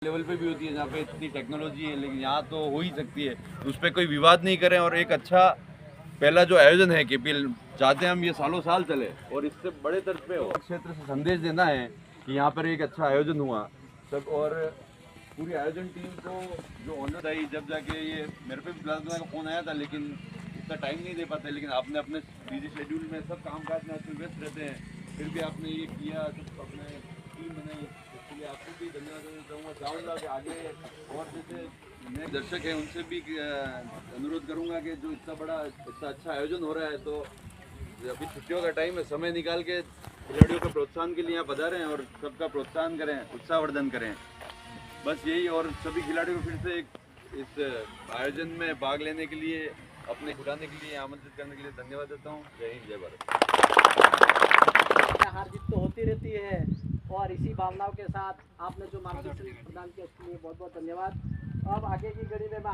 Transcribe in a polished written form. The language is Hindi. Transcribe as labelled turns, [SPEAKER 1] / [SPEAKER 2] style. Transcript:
[SPEAKER 1] लेवल पे भी होती है जहाँ पे इतनी टेक्नोलॉजी है, लेकिन यहाँ तो हो ही सकती है, उस पर कोई विवाद नहीं करें। और एक अच्छा पहला जो आयोजन है केपीएल चाहते हैं हम ये सालों साल चले और इससे बड़े स्तर पे हो। क्षेत्र से संदेश देना है कि यहाँ पर एक अच्छा आयोजन हुआ सब, और पूरी आयोजन टीम को जो ऑनर आई, जब जाके ये मेरे पे भी प्लाज्मा का फ़ोन आया था, लेकिन इतना टाइम नहीं दे पाते। लेकिन आपने अपने बिजी शेड्यूल में सब काम काज में आजकल व्यस्त रहते हैं, फिर भी आपने ये किया, सब अपने टीम बनाई, इसके लिए आपको भी धन्यवाद देना चाहूँगा। चाहूँगा कि आगे और जैसे नए दर्शक हैं उनसे भी अनुरोध करूँगा कि जो इतना अच्छा आयोजन हो रहा है, तो अभी छुट्टियों का टाइम है, समय निकाल के खिलाड़ियों के प्रोत्साहन के लिए यहाँ पधारें और सबका प्रोत्साहन करें, उत्साहवर्धन करें। बस यही। और सभी खिलाड़ियों को फिर से इस आयोजन में भाग लेने के लिए, अपने उठाने के लिए, आमंत्रित करने के लिए धन्यवाद देता हूँ। जय हिंद, जय भारत।
[SPEAKER 2] हार जीत तो होती रहती है और इसी भावनाओं के साथ आपने जो मार्गदर्शन प्रदान किया उसके लिए बहुत बहुत धन्यवाद। अब आगे की कड़ी में मैं